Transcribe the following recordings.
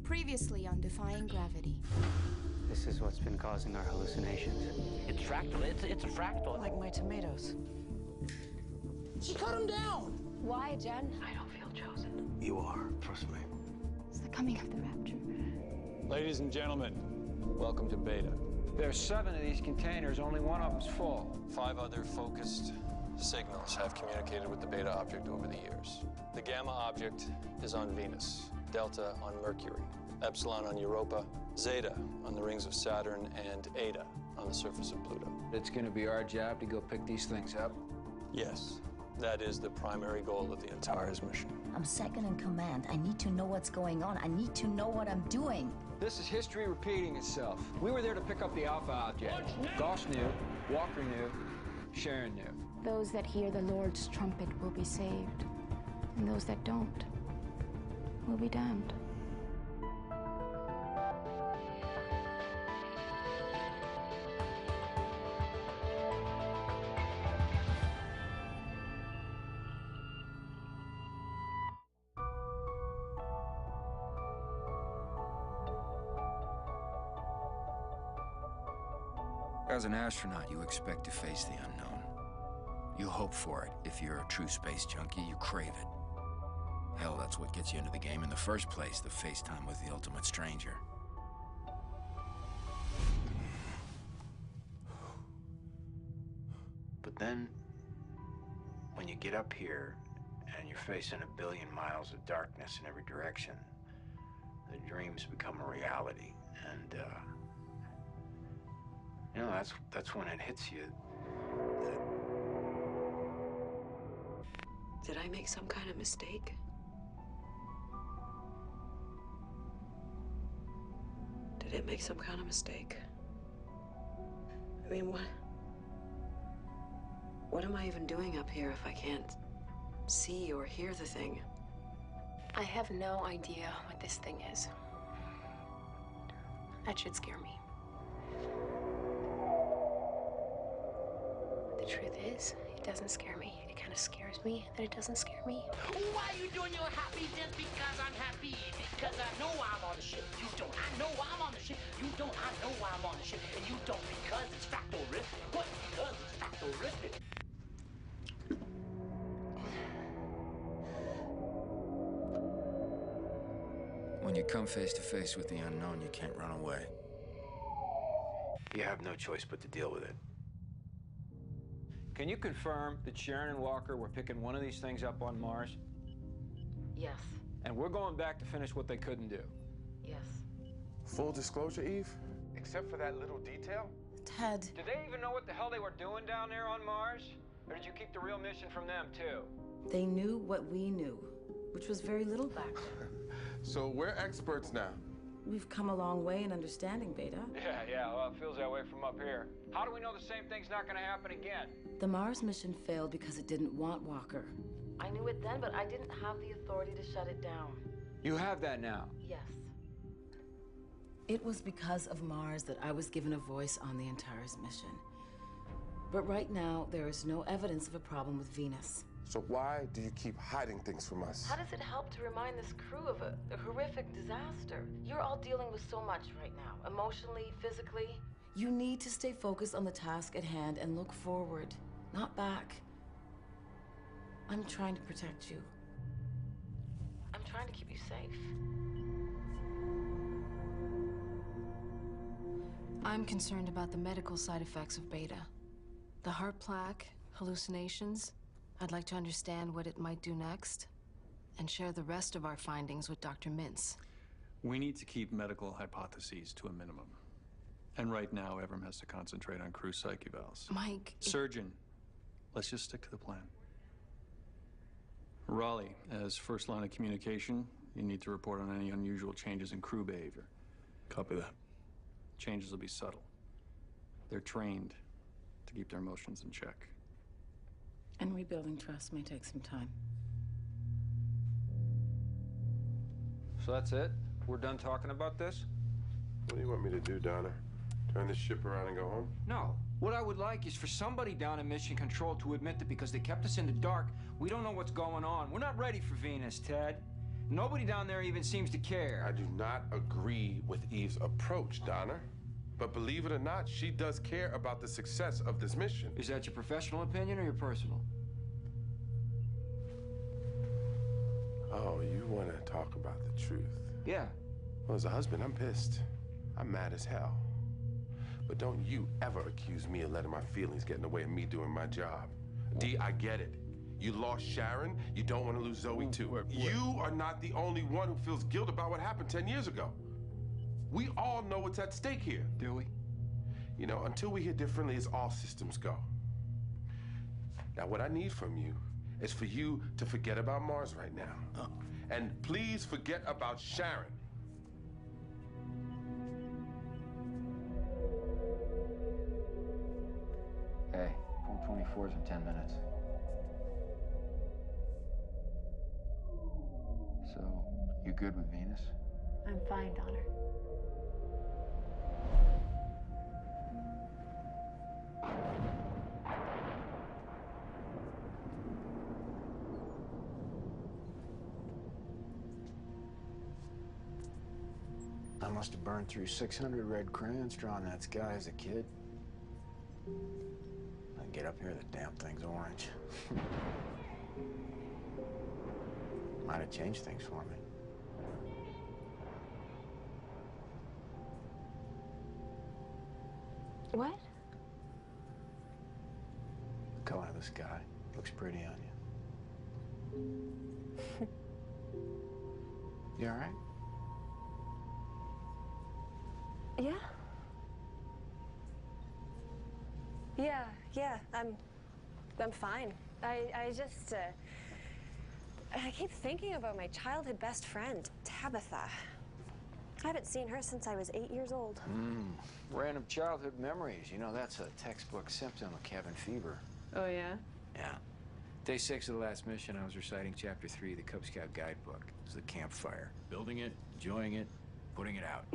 Previously on Defying Gravity. This is what's been causing our hallucinations. It's fractal. It's a fractal. Like my tomatoes. She cut him down! Why, Jen? I don't feel chosen. You are, trust me. It's the coming of the rapture. Ladies and gentlemen, welcome to Beta. There's 7 of these containers, only one of them's full. 5 other focused signals have communicated with the Beta object over the years. The Gamma object is on Venus, Delta on Mercury, Epsilon on Europa, Zeta on the rings of Saturn, and Eta on the surface of Pluto. It's gonna be our job to go pick these things up. Yes, that is the primary goal of the Antares mission. I'm second in command. I need to know what's going on. I need to know what I'm doing. This is history repeating itself. We were there to pick up the Alpha object. Goss knew, Walker knew, Sharon knew. Those that hear the Lord's trumpet will be saved, and those that don't will be damned. As an astronaut, you expect to face the unknown. You hope for it. If you're a true space junkie, you crave it. Hell, that's what gets you into the game in the first place, the face time with the ultimate stranger. But then, when you get up here and you're facing 1 billion miles of darkness in every direction, the dreams become a reality. And, you know, that's when it hits you. Did I make some kind of mistake? Did it make some kind of mistake? I mean, what am I even doing up here if I can't see or hear the thing? I have no idea what this thing is. That should scare me. The truth is, it doesn't scare me. It kind of scares me that it doesn't scare me. Why you doing your happy just because I'm happy? Because I know I'm on the ship. You don't. I know I'm on the ship. You don't. I know I'm on the ship. And you don't because it's fractal-rific. But because it's fractal-rific. When you come face to face with the unknown, you can't run away. You have no choice but to deal with it. Can you confirm that Sharon and Walker were picking one of these things up on Mars? Yes. And we're going back to finish what they couldn't do? Yes. Full disclosure, Eve? Except for that little detail? Ted. Did they even know what the hell they were doing down there on Mars? Or did you keep the real mission from them, too? They knew what we knew, which was very little back then. So we're experts now. We've come a long way in understanding Beta. Yeah, well, it feels that way from up here. How do we know the same thing's not gonna happen again? The Mars mission failed because it didn't want Walker. I knew it then, but I didn't have the authority to shut it down. You have that now? Yes. It was because of Mars that I was given a voice on the Antares mission. But right now, there is no evidence of a problem with Venus. So why do you keep hiding things from us? How does it help to remind this crew of a horrific disaster? You're all dealing with so much right now, emotionally, physically. You need to stay focused on the task at hand and look forward, not back. I'm trying to protect you. I'm trying to keep you safe. I'm concerned about the medical side effects of Beta. The heart plaque, hallucinations. I'd like to understand what it might do next and share the rest of our findings with Dr. Mintz. We need to keep medical hypotheses to a minimum. And right now, Evram has to concentrate on crew psych evals. Mike... Surgeon, let's just stick to the plan. Raleigh, as first line of communication, you need to report on any unusual changes in crew behavior. Copy that. Changes will be subtle. They're trained to keep their emotions in check. And rebuilding trust may take some time. So that's it? We're done talking about this? What do you want me to do, Donna? Turn this ship around and go home? No. What I would like is for somebody down in Mission Control to admit that because they kept us in the dark, we don't know what's going on. We're not ready for Venus, Ted. Nobody down there even seems to care. I do not agree with Eve's approach, Donna. But believe it or not, she does care about the success of this mission. Is that your professional opinion or your personal? Oh, you want to talk about the truth? Yeah. Well, as a husband, I'm pissed. I'm mad as hell. But don't you ever accuse me of letting my feelings get in the way of me doing my job. D, I get it. You lost Sharon, you don't want to lose Zoe too. You are not the only one who feels guilt about what happened 10 years ago. We all know what's at stake here. Do we? You know, until we hear differently, it's all systems go. Now, what I need from you is for you to forget about Mars right now. And please forget about Sharon. Hey, 424's in 10 minutes. So, you good with Venus? I'm fine, Donner. I must have burned through 600 red crayons drawing that sky as a kid. I get up here, the damn thing's orange. Might have changed things for me. What? The color of the sky looks pretty on you. You all right? Yeah, I'm fine. I just, I keep thinking about my childhood best friend, Tabitha. I haven't seen her since I was 8 years old. Random childhood memories. You know, that's a textbook symptom of cabin fever. Oh, yeah? Yeah. Day 6 of the last mission, I was reciting Chapter 3 of the Cub Scout Guidebook. It was the campfire. Building it, enjoying it, putting it out.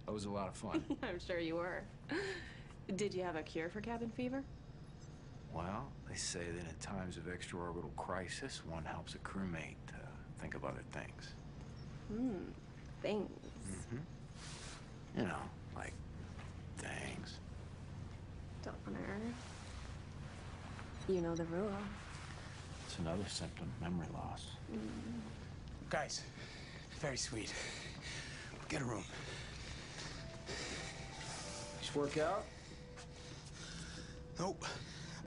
That was a lot of fun. I'm sure you were. Did you have a cure for cabin fever? Well, they say that in times of extraorbital crisis, one helps a crewmate think of other things. Things. You know, like things. Donner. You know the rule. It's another symptom, memory loss. Guys, very sweet. Get a room. Just work out? Nope,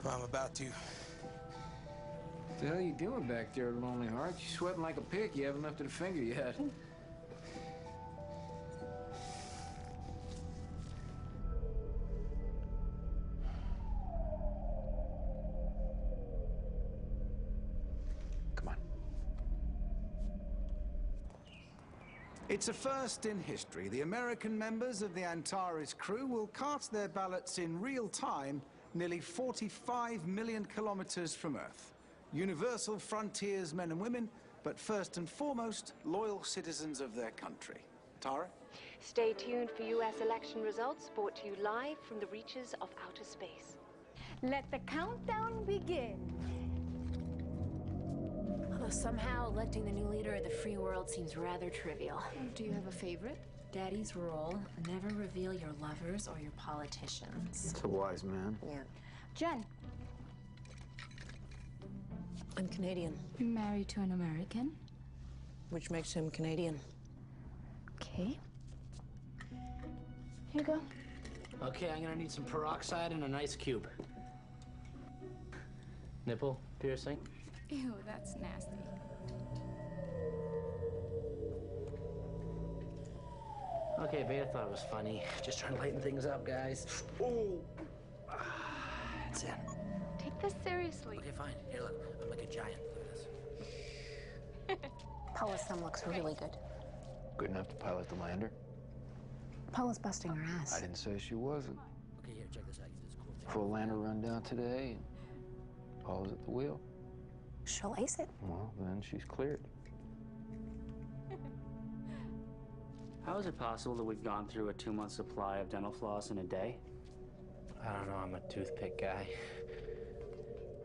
but I'm about to. What the hell are you doing back there, Lonely Heart? You sweating like a pig. You haven't lifted a finger yet. Come on. It's a first in history. The American members of the Antares crew will cast their ballots in real time, nearly 45 million kilometers from Earth. Universal frontiers men and women, but first and foremost, loyal citizens of their country. Tara? Stay tuned for U.S. election results brought to you live from the reaches of outer space. Let the countdown begin. Although somehow electing the new leader of the free world seems rather trivial. Do you have a favorite? Daddy's rule, never reveal your lovers or your politicians. It's a wise man. Yeah. Jen. I'm Canadian. Married to an American? Which makes him Canadian. Okay. Here you go. Okay, I'm gonna need some peroxide and an ice cube. Nipple piercing? Ew, that's nasty. Okay, Beta thought it was funny. Just trying to lighten things up, guys. Oh! It's in. Take this seriously. Okay, fine. Here, look. I'm like a giant. Look at this. Paula's thumb looks really good. Good enough to pilot the lander? Paula's busting her ass. I didn't say she wasn't. Okay, here, check this out. This is cool. Full lander rundown today, and Paula's at the wheel. She'll ace it. Well, then she's cleared. How is it possible that we've gone through a 2-month supply of dental floss in a day? I don't know. I'm a toothpick guy.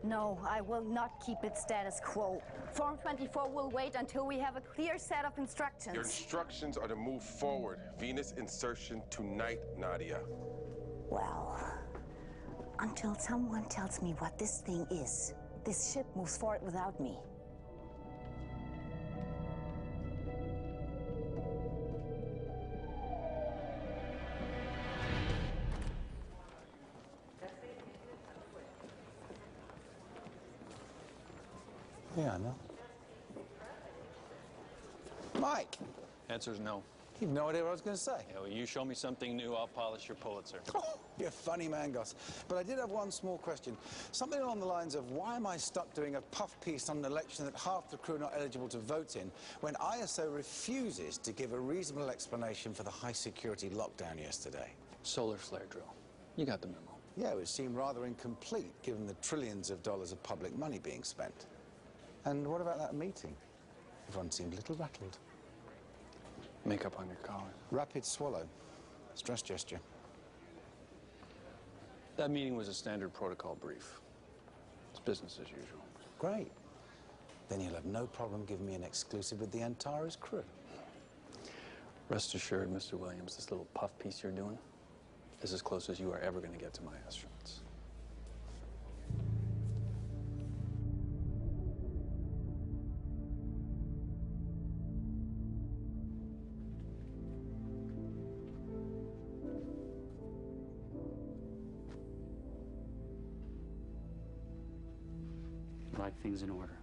No, I will not keep it status quo. Form 24 will wait until we have a clear set of instructions. Your instructions are to move forward. Venus insertion tonight, Nadia. Well, until someone tells me what this thing is, this ship moves forward without me. Yeah, I know. Mike! Answer's no. You've no idea what I was going to say. Yeah, well, you show me something new, I'll polish your Pulitzer. Oh, you're a funny man, Gus. But I did have one small question. Something along the lines of, why am I stuck doing a puff piece on an election that half the crew are not eligible to vote in, when ISO refuses to give a reasonable explanation for the high-security lockdown yesterday? Solar flare drill. You got the memo. Yeah, it seemed rather incomplete, given the trillions of dollars of public money being spent. And what about that meeting? Everyone seemed a little rattled. Makeup on your collar. Rapid swallow. Stress gesture. That meeting was a standard protocol brief. It's business as usual. Great. Then you'll have no problem giving me an exclusive with the Antares crew. Rest assured, Mr. Williams, this little puff piece you're doing is as close as you are ever going to get to my astronauts. Like things in order.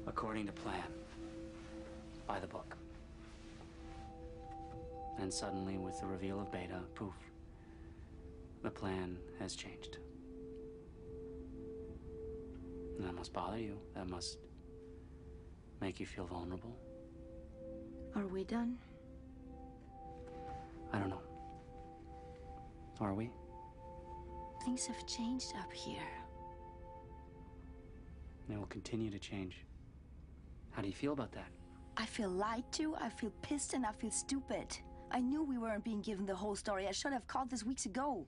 According to plan. By the book. And suddenly, with the reveal of Beta, poof, the plan has changed. And that must bother you. That must make you feel vulnerable. Are we done? I don't know. Are we? Things have changed up here. They will continue to change. How do you feel about that? I feel lied to, I feel pissed, and I feel stupid. I knew we weren't being given the whole story. I should have called this weeks ago.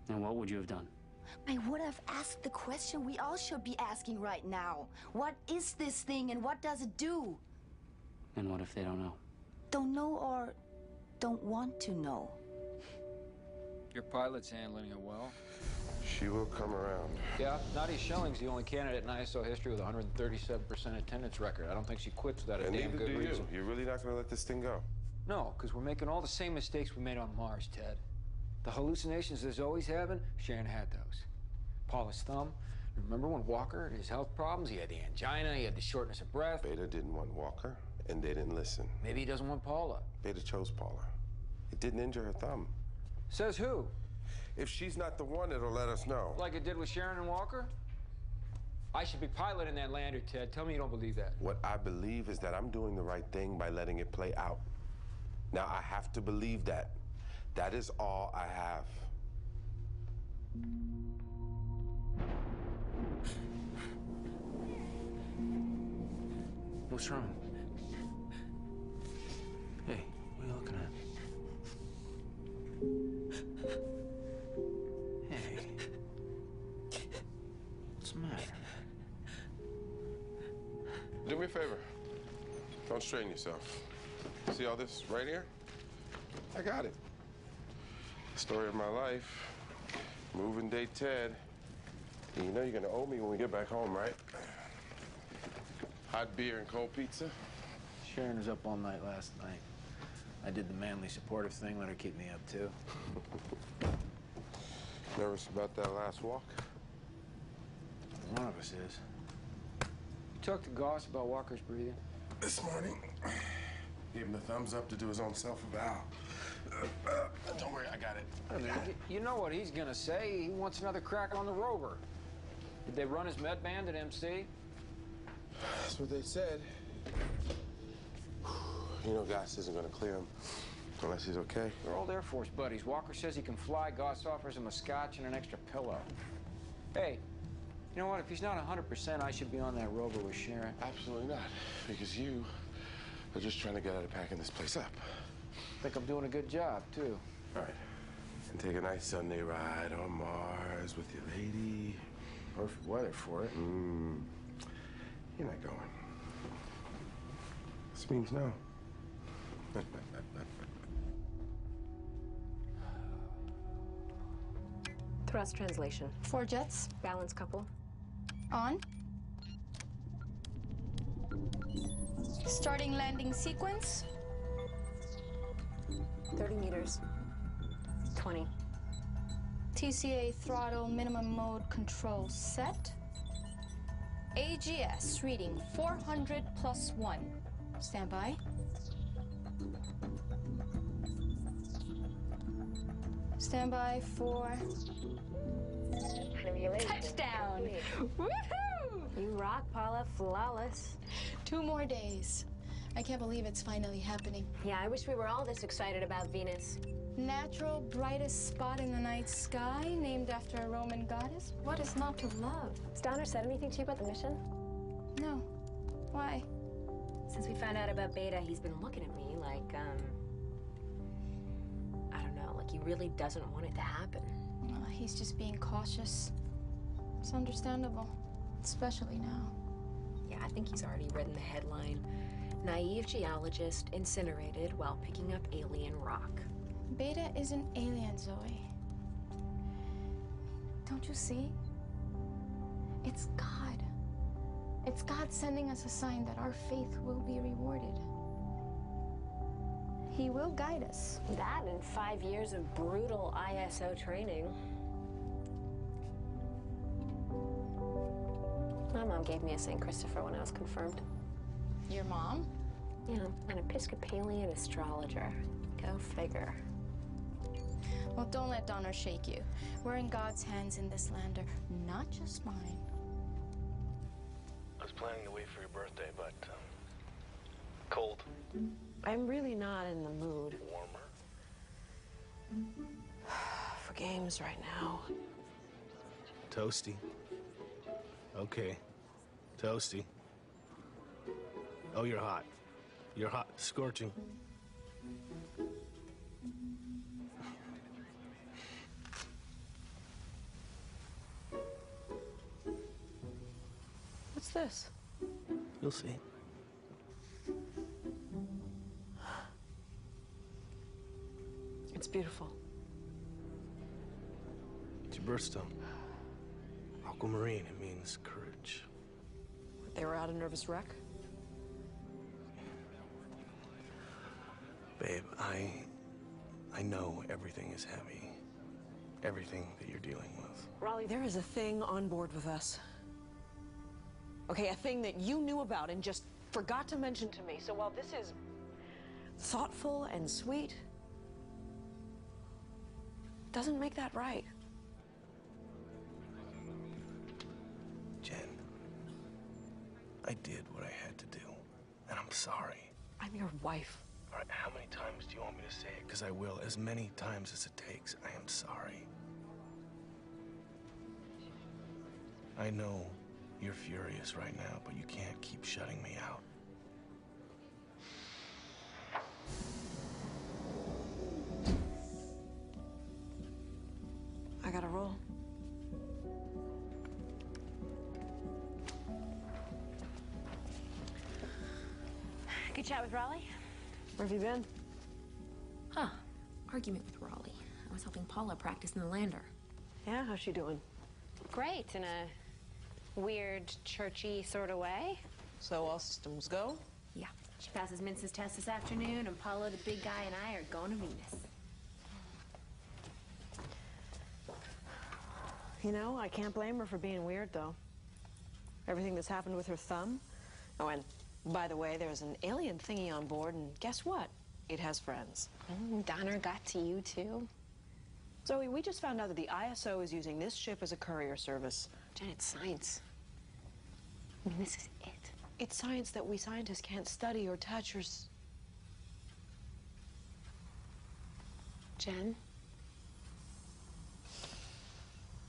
And what would you have done? I would have asked the question we all should be asking right now. What is this thing and what does it do? And what if they don't know? Don't know or don't want to know. Your pilot's handling it well. She will come around. Yeah, Nadia Schelling's the only candidate in ISO history with a 137% attendance record. I don't think she quits without a damn good reason. You're really not going to let this thing go? No, because we're making all the same mistakes we made on Mars, Ted. The hallucinations there's always having, Sharon had those. Paula's thumb. Remember when Walker had his health problems? He had the angina, he had the shortness of breath. Beta didn't want Walker, and they didn't listen. Maybe he doesn't want Paula. Beta chose Paula. It didn't injure her thumb. Says who? If she's not the one, it'll let us know. Like it did with Sharon and Walker? I should be piloting that lander, Ted. Tell me you don't believe that. What I believe is that I'm doing the right thing by letting it play out. Now, I have to believe that. That is all I have. What's wrong? Hey, what are you looking at? Hey. What's the matter? Do me a favor. Don't strain yourself. See all this right here? I got it. Story of my life. Moving day Ted. You know you're gonna owe me when we get back home, right? Hot beer and cold pizza? Sharon was up all night last night. I did the manly supportive thing, let her keep me up too. Nervous about that last walk? One of us is. You talked to Goss about Walker's breathing? This morning, gave him the thumbs up to do his own self-eval. Don't worry, I got it. You know what he's gonna say. He wants another crack on the rover. Did they run his med band at MC? That's what they said. You know Goss isn't gonna clear him unless he's okay. They're old Air Force buddies. Walker says he can fly. Goss offers him a scotch and an extra pillow. Hey, you know what? If he's not 100%, I should be on that rover with Sharon. Absolutely not, because you are just trying to get out of packing this place up. I think I'm doing a good job, too. All right. And take a nice Sunday ride on Mars with your lady. Perfect weather for it. You're not going. This means no. Thrust translation. 4 jets. Balance couple. On. Starting landing sequence. 30 meters. 20. TCA throttle minimum mode control set. AGS reading 400 plus 1. Stand by. Stand by for touchdown. Woohoo! You rock, Paula. Flawless. 2 more days. I can't believe it's finally happening. Yeah, I wish we were all this excited about Venus. Natural brightest spot in the night sky, named after a Roman goddess. What is not to love? Has Donner said anything to you about the mission? No. Why? Since we found out about Beta, he's been looking at me like, I don't know, like he really doesn't want it to happen. He's just being cautious. It's understandable, especially now. Yeah, I think he's already written the headline. Naive geologist incinerated while picking up alien rock. Beta isn't alien, Zoe. Don't you see? It's God. It's God sending us a sign that our faith will be rewarded. He will guide us. That and 5 years of brutal ISO training. My mom gave me a St. Christopher when I was confirmed. Your mom? Yeah, an Episcopalian astrologer. Go figure. Well, don't let Donner shake you. We're in God's hands in this lander, not just mine. I was planning to wait for your birthday, but cold. I'm really not in the mood Warmer. for games right now. Toasty. Okay. Toasty. Oh, you're hot. You're hot. Scorching. What's this? You'll see. It's beautiful. It's your birthstone. Aquamarine, it means courage. They were out a nervous wreck? Babe, I know everything is heavy. Everything that you're dealing with. Raleigh, there is a thing on board with us. Okay, a thing that you knew about and just forgot to mention to me. So while this is thoughtful and sweet, doesn't make that right. Jen, I did what I had to do, and I'm sorry. I'm your wife. All right, how many times do you want me to say it? Because I will, as many times as it takes. I am sorry. I know you're furious right now, but you can't keep shutting me out. I gotta roll. Good chat with Raleigh? Where have you been? Huh. Argument with Raleigh. I was helping Paula practice in the lander. Yeah, how's she doing? Great, in a weird, churchy sort of way. So all systems go? Yeah. She passes Mince's test this afternoon, and Paulo, the big guy, and I are going to Venus. You know, I can't blame her for being weird, though. Everything that's happened with her thumb. Oh, and by the way, there's an alien thingy on board, and guess what? It has friends. Donner got to you, too. Zoe, we just found out that the ISO is using this ship as a courier service. Jen, it's science. I mean, this is it. It's science that we scientists can't study or touch or Jen?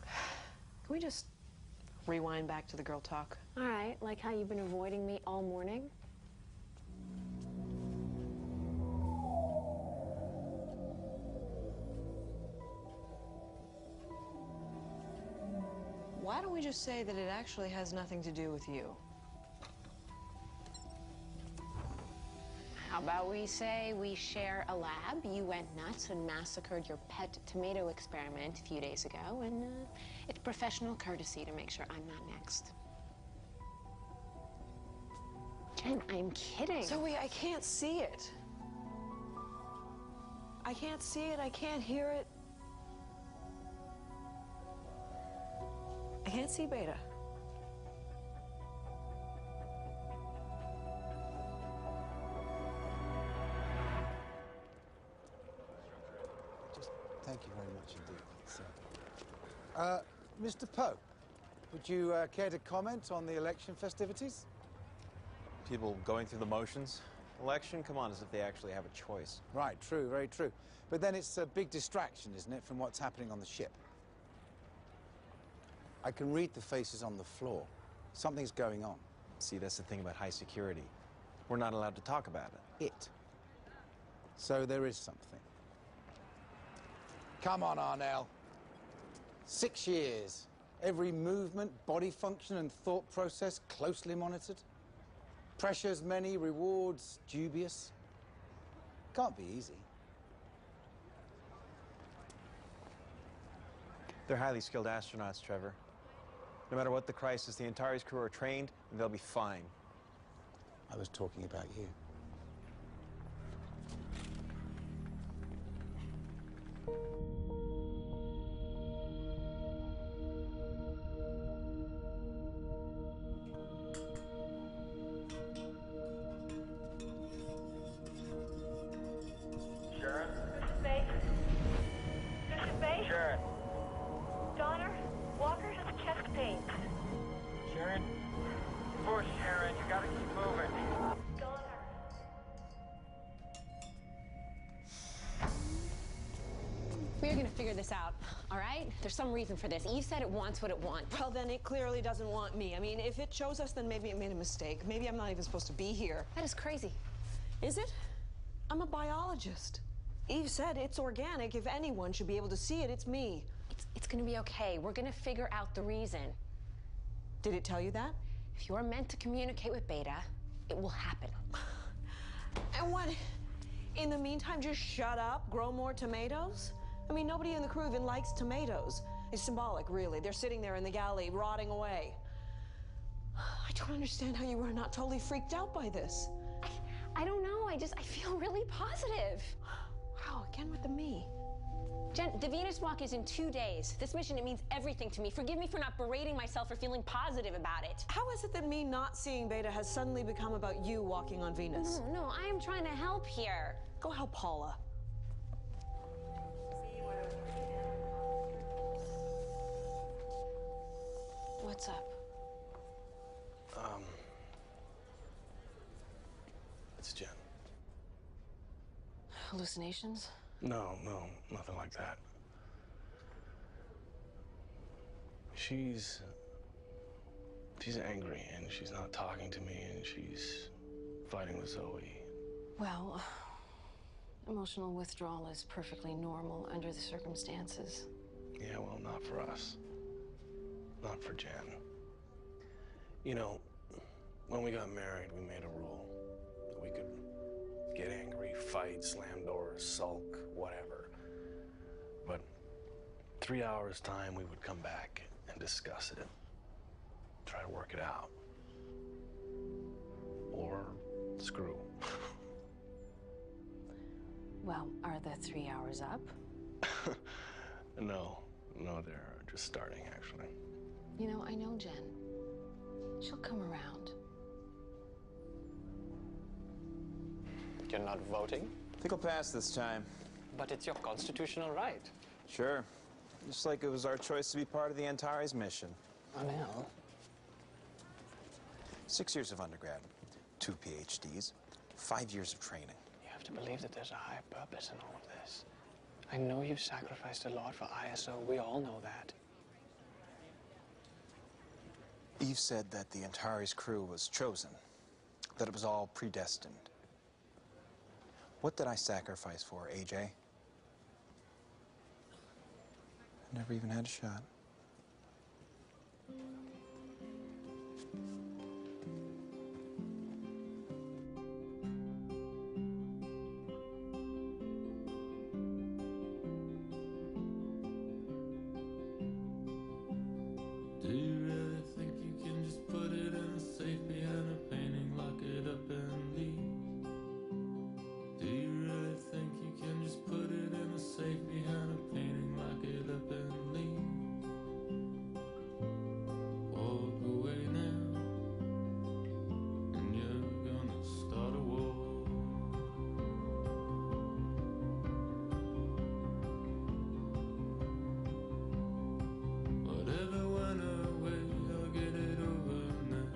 Can we just rewind back to the girl talk? All right, like how you've been avoiding me all morning? Why don't we just say that it actually has nothing to do with you? How about we say we share a lab? You went nuts and massacred your pet tomato experiment a few days ago, and it's professional courtesy to make sure I'm not next. Jen, I'm kidding. Zoe, I can't see it. I can't see it, I can't hear it. I can't see Beta. Thank you very much indeed, sir. Mr. Poe, would you care to comment on the election festivities? People going through the motions. Election? Come on, as if they actually have a choice. Right, true, very true. But then it's a big distraction, isn't it, from what's happening on the ship? I can read the faces on the floor. Something's going on. See, that's the thing about high security. We're not allowed to talk about it. It. So there is something. Come on, Arnell. 6 years. Every movement, body function, and thought process closely monitored. Pressures many, rewards dubious. Can't be easy. They're highly skilled astronauts, Trevor. No matter what the crisis, the Antares crew are trained, and they'll be fine. I was talking about you. Sharon? Bishop Bay? Sharon. Donner, Walker has chest pains. Sharon? Push, Sharon. You gotta keep moving. We're gonna figure this out, all right? There's some reason for this. Eve said it wants what it wants. Well, then it clearly doesn't want me. I mean, if it chose us, then maybe it made a mistake. Maybe I'm not even supposed to be here. That is crazy. Is it? I'm a biologist. Eve said it's organic. If anyone should be able to see it, it's me. It's gonna be okay. We're gonna figure out the reason. Did it tell you that? If you're meant to communicate with Beta, it will happen. And what? In the meantime, just shut up, grow more tomatoes? I mean, nobody in the crew even likes tomatoes. It's symbolic, really. They're sitting there in the galley, rotting away. I don't understand how you were not totally freaked out by this. I don't know. I feel really positive. Wow, again with the me. Jen, the Venus walk is in 2 days. This mission, it means everything to me. Forgive me for not berating myself or feeling positive about it. How is it that me not seeing Beta has suddenly become about you walking on Venus? No, I am trying to help here. Go help Paula. What's up? It's Jen. Hallucinations? No, nothing like that. She's angry, and she's not talking to me, and she's fighting with Zoe. Well, emotional withdrawal is perfectly normal under the circumstances. Yeah, well, not for us. Not for Jen. You know, when we got married, we made a rule that we could get angry, fight, slam doors, sulk, whatever. But 3 hours' time, we would come back and discuss it. Try to work it out. Or screw. Well, are the 3 hours up? No, they're just starting, actually. You know, I know Jen. She'll come around. You're not voting? I think I'll pass this time. But it's your constitutional right. Sure. Just like it was our choice to be part of the Antares mission. Arnell. 6 years of undergrad, 2 PhDs, 5 years of training. You have to believe that there's a higher purpose in all of this. I know you've sacrificed a lot for ISO. We all know that. Eve said that the Antares crew was chosen, that it was all predestined. What did I sacrifice for, AJ? I never even had a shot. Do you really think you can just put it in a safe behind a painting, lock it up and leave? Do you really think you can just put it in a safe behind a painting, lock it up and leave? Walk away now, and you're gonna start a war. Whatever went away, I'll get it over now.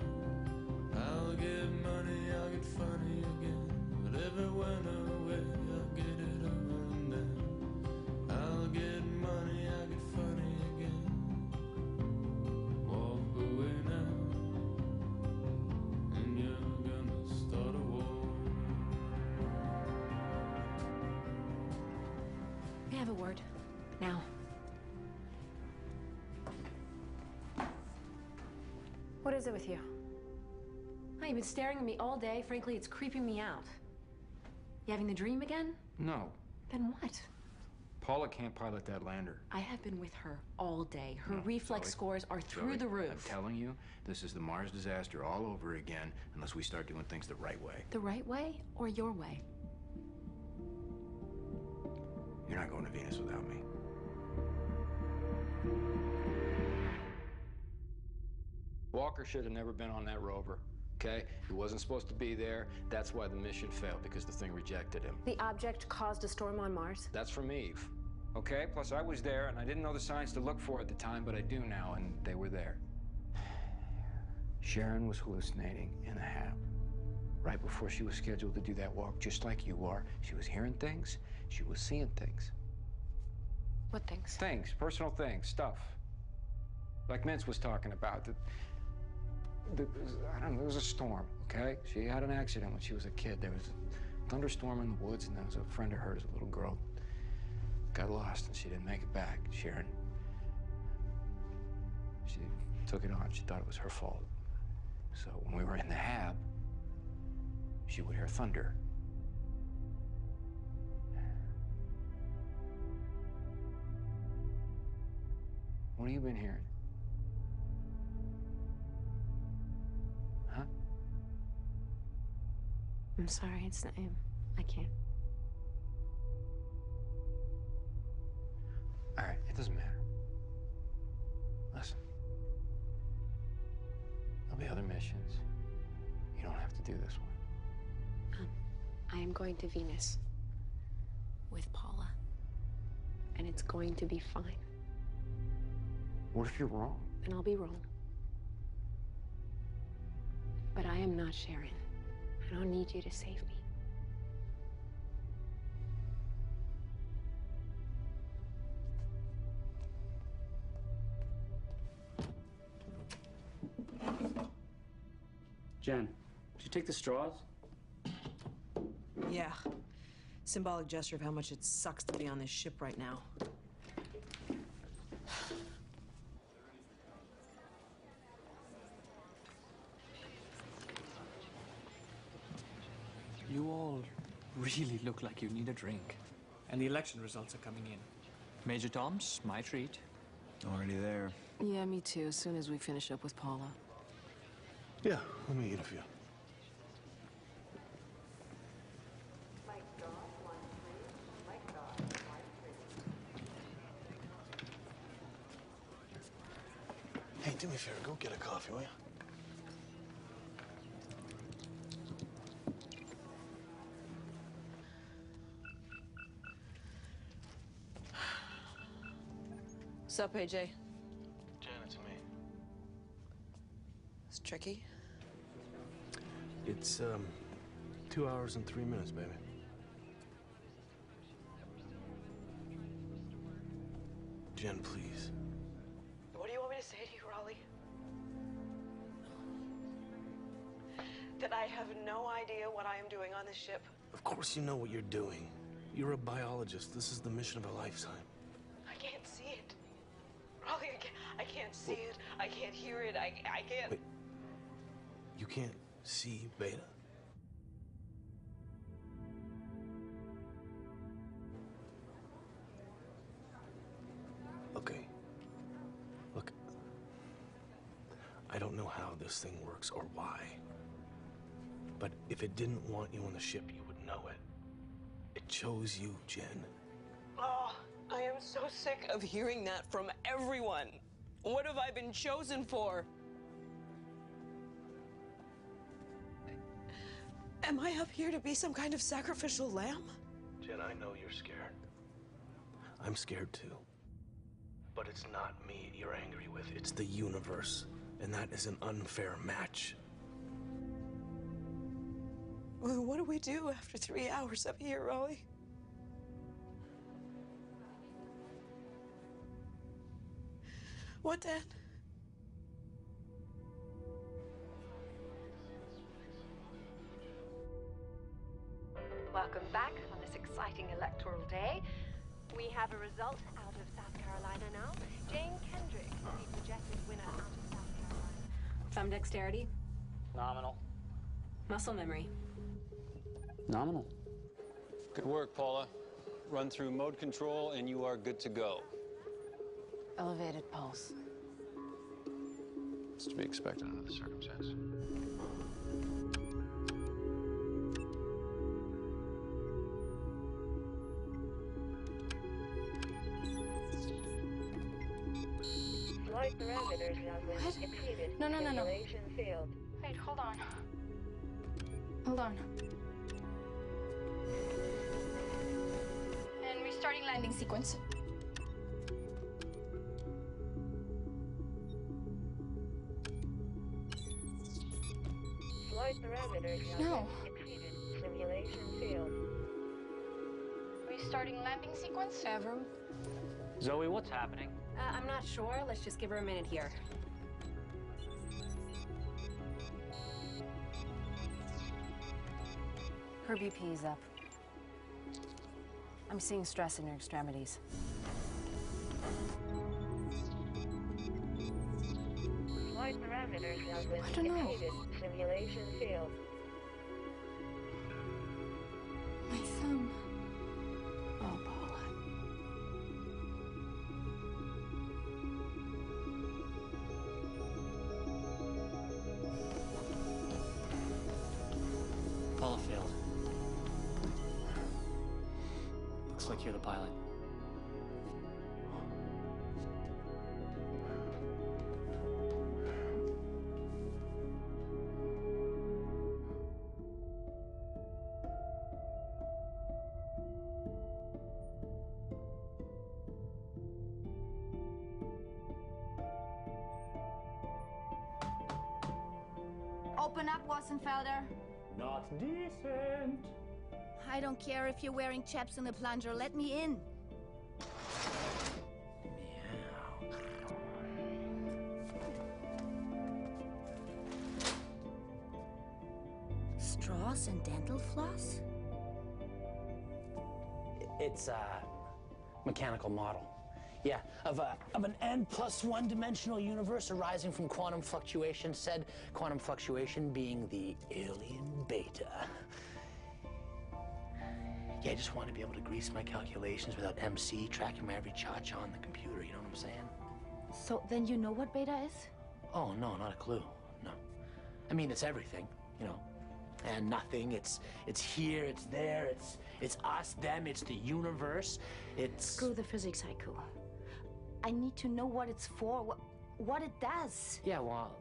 I'll get money, I'll get funny again. Whatever went away, I'll get it over now. I'll get money, I'll get funny again. Walk away now, and you're gonna start a war. May I have a word? Now. What is it with you? Oh, you've been staring at me all day. Frankly, it's creeping me out. You having the dream again? No. Then what? Paula can't pilot that lander. I have been with her all day. Her No, reflex Zoe. scores are through Zoe, the roof. I'm telling you, this is the Mars disaster all over again unless we start doing things the right way. The right way or your way? You're not going to Venus without me. Walker should have never been on that rover, okay? He wasn't supposed to be there. That's why the mission failed, because the thing rejected him. The object caused a storm on Mars? That's from Eve, okay? Plus, I was there, and I didn't know the signs to look for at the time, but I do now, and they were there. Sharon was hallucinating in the hab. Right before she was scheduled to do that walk, just like you are, she was hearing things, she was seeing things. What things? Things, personal things, stuff. Like Mintz was talking about. I don't know, there was a storm, okay? She had an accident when she was a kid. There was a thunderstorm in the woods, and there was a friend of hers, a little girl, got lost, and she didn't make it back, Sharon. She took it on. She thought it was her fault. So when we were in the hab, she would hear thunder. What have you been hearing? Huh? I'm sorry, it's not him. I can't. All right, it doesn't matter. Listen. There'll be other missions. You don't have to do this one. I am going to Venus with Paula, and it's going to be fine. What if you're wrong? Then I'll be wrong. But I am not Sharon. I don't need you to save me. Jen, did you take the straws? Yeah. Symbolic gesture of how much it sucks to be on this ship right now. You all really look like you need a drink. And the election results are coming in. Major Tom's, my treat. Already there. Yeah, me too, as soon as we finish up with Paula. Yeah, let me eat a few. Hey, do me a favor, go get a coffee, will you? What's up, AJ? Jen, it's me. It's tricky. It's, 2 hours and 3 minutes, baby. Jen, please. What do you want me to say to you, Raleigh? That I have no idea what I am doing on this ship? Of course you know what you're doing. You're a biologist. This is the mission of a lifetime. I can't see it. Raleigh, I can't see it. I can't hear it. I can't. Wait. You can't see Beta? Okay. Look, I don't know how this thing works or why. But if it didn't want you on the ship, you would know it. It chose you, Jen. Oh, I am so sick of hearing that from everyone. What have I been chosen for? Am I up here to be some kind of sacrificial lamb? Jen, I know you're scared. I'm scared too. But it's not me you're angry with, it's the universe. And that is an unfair match. Well, what do we do after 3 hours up here, Rolly? What then? Welcome back on this exciting electoral day. We have a result out of South Carolina now. Jane Kendrick, the projected winner out of South Carolina. Thumb dexterity? Nominal. Muscle memory? Nominal. Good work, Paula. Run through mode control and you are good to go. Elevated pulse. It's to be expected under the circumstance. Flight parameters have been exceeded. No. Simulation failed. Wait, hold on. Hold on. And restarting landing sequence. Flight parameters have No. been exceeded. Simulation failed. Restarting landing sequence. Avram? Zoe, what's happening? I'm not sure. Let's just give her a minute here. Her BP is up. I'm seeing stress in her extremities. Flight parameters have been I don't know. exceeded. Simulation failed. My thumb. Oh, Paula. Paula failed. Looks like you're the pilot. Open up, Wassenfelder. Not decent. I don't care if you're wearing chaps in the plunger. Let me in. Straws and dental floss? It's a mechanical model. Yeah, of an n+1 dimensional universe arising from quantum fluctuation, said quantum fluctuation being the alien beta. Yeah, I just want to be able to grease my calculations without MC tracking my every cha-cha on the computer, you know what I'm saying? So then you know what beta is? Oh, no, not a clue, no. I mean, it's everything, you know, and nothing. It's here, it's there, it's us, them, it's the universe, it's... Screw the physics, Haiku. I need to know what it's for, what it does. Yeah, well,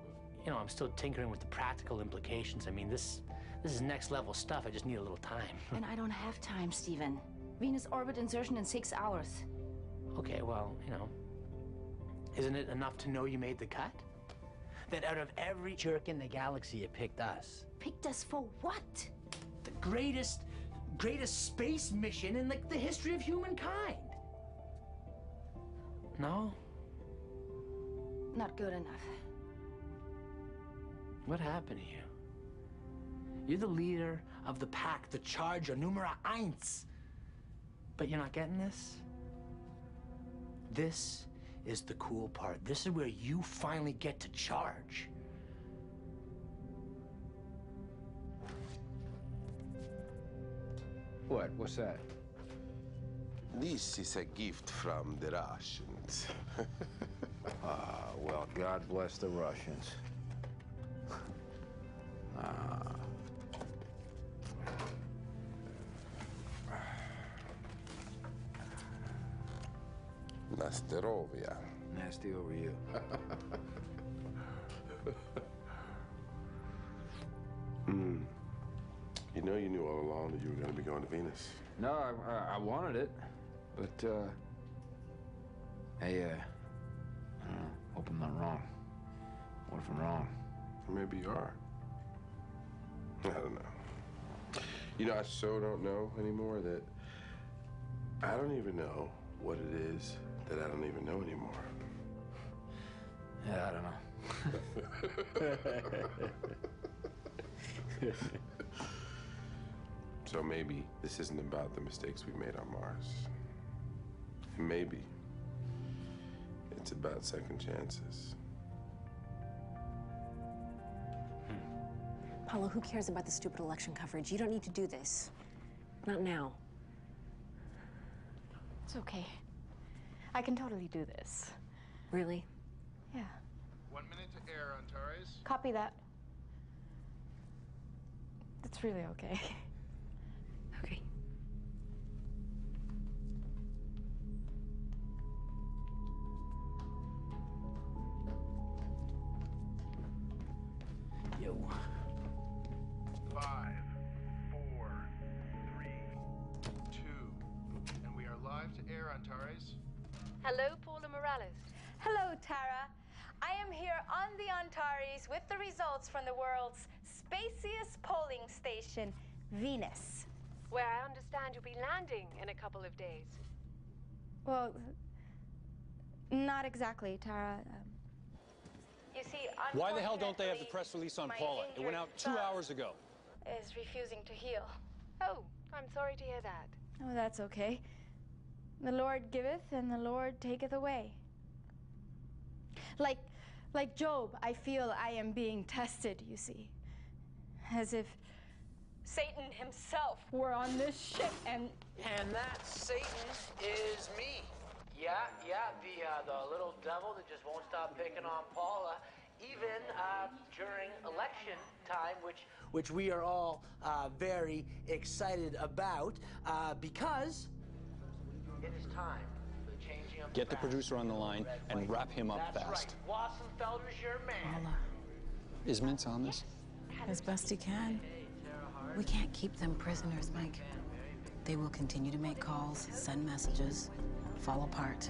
you know, I'm still tinkering with the practical implications. I mean, this is next level stuff. I just need a little time. And I don't have time, Steven. Venus orbit insertion in 6 hours. Okay, well, you know, isn't it enough to know you made the cut? That out of every jerk in the galaxy, it picked us. Picked us for what? The greatest space mission in the history of humankind. No? Not good enough. What happened to you? You're the leader of the pack, the Charger, Numera Eins. But you're not getting this? This is the cool part. This is where you finally get to charge. What? What's that? This is a gift from the Russians. Ah, well, God bless the Russians. Nasterovia. Nasty over you. You know you knew all along that you were going to be going to Venus. No, I wanted it, but, hey, I don't know, hope I'm not wrong. What if I'm wrong? Maybe you are. I don't know. You know, I so don't know anymore that I don't even know what it is that I don't even know anymore. Yeah, I don't know. So maybe this isn't about the mistakes we made on Mars. Maybe it's about second chances. Paulo, who cares about the stupid election coverage? You don't need to do this. Not now. It's okay. I can totally do this. Really? Yeah. 1 minute to air, Antares. Copy that. It's really okay. Okay. Yo. 5, 4, 3, 2, and we are live to air, Antares. Hello, Paula Morales. Hello, Tara. I am here on the Antares with the results from the world's spaciest polling station, Venus. Where I understand you'll be landing in a couple of days. Well, not exactly, Tara. You see, Why the hell don't they have the press release on Paula? It went out 2 hours ago. Is refusing to heal. Oh, I'm sorry to hear that. Oh, that's okay. The Lord giveth and the Lord taketh away. Like Job, I feel I am being tested, you see. As if Satan himself were on this ship and that Satan is me. Yeah, the little devil that just won't stop picking on Paula, even during election time, which we are all very excited about, because it is time for the changing of Get the producer on the line and wrap him up That's fast. right. Wassenfelder's your man. Paula, Is Mintz on this? as best he can. We can't keep them prisoners, Mike. They will continue to make calls, send messages, fall apart.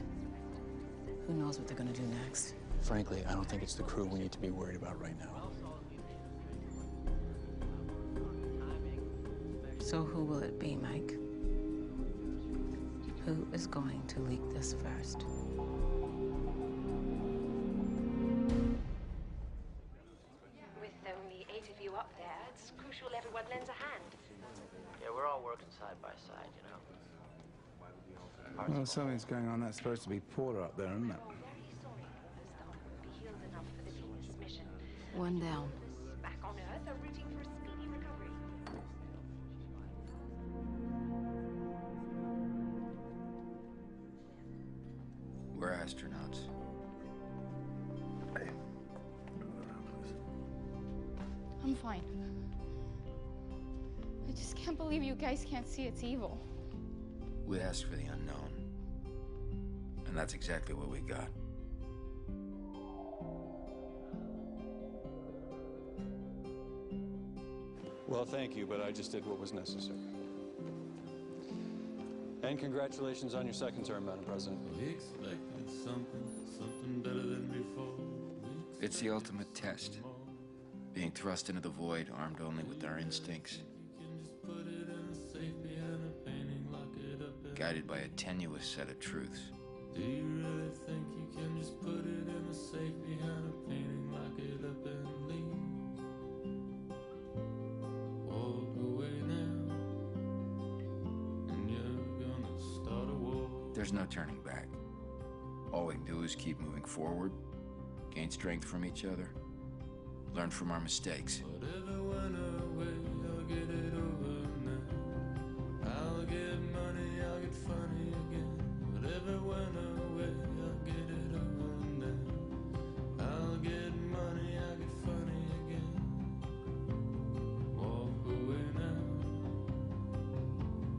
Who knows what they're gonna do next? Frankly, I don't think it's the crew we need to be worried about right now. So who will it be, Mike? Who is going to leak this first? With only 8 of you up there, it's crucial everyone lends a hand. Yeah, we're all working side by side, you know. Well, something's going on. That's supposed to be Porter up there, isn't it? Be healed enough for the Venus mission. One down. Back on Earth are rooting for a speedy recovery. We're astronauts. Hey. I'm fine. I just can't believe you guys can't see it's evil. We asked for the unknown. And that's exactly what we got. Well, thank you, but I just did what was necessary. And congratulations on your second term, Madam President. We expected something better than before. It's the ultimate test. Being thrust into the void, armed only with our instincts. Put it in a safe behind a painting, lock it up and Guided by a tenuous set of truths. do you really think you can just put it in a safe behind a painting, lock it up and leave? Walk away now, and you're gonna start a war. There's no turning back. All we can do is keep moving forward, gain strength from each other, learn from our mistakes. Whatever went away, I'll get it over now. I'll get money, I'll get funny again. Whatever went away, I'll get it over now. I'll get money, I'll get funny again. Walk away now,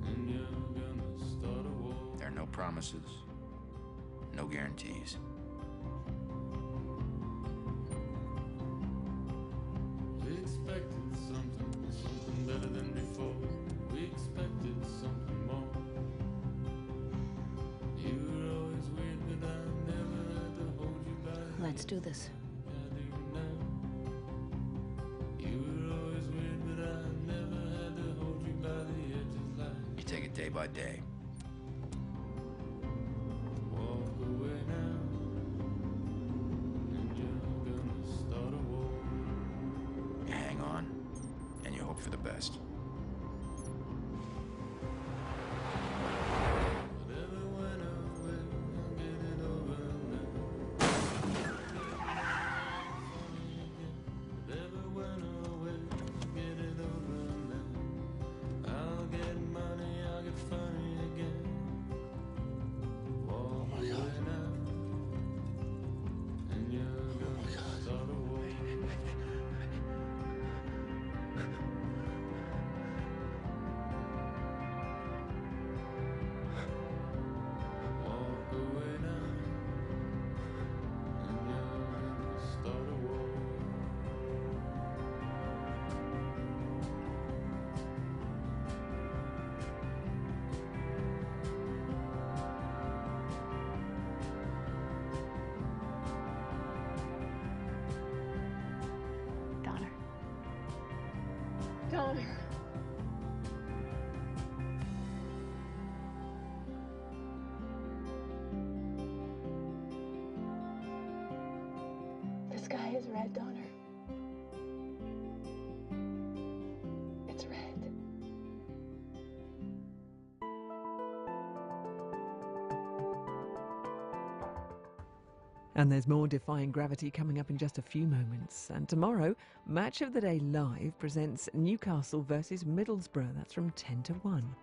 and you're gonna start a war. There are no promises, no guarantees. We expected something better than before. We expected something more. You were always weird, but I never had to hold you back. Let's do this. You were always weird, but I never had to hold you by the edges like. You take it day by day. Walk away now, and you're gonna start a war. You hang on, and you hope for the best. Whatever went away, I'll get it over now. Whatever went away, I'll get it over now. I'll get money, I'll get funny again. Walk away now, and you're gonna start a war. Walk away now, and you're gonna start a war. Donner. Donner. The sky is red, Donner. It's red. And there's more Defying Gravity coming up in just a few moments. And tomorrow, Match of the Day Live presents Newcastle versus Middlesbrough. That's from 10 to 1.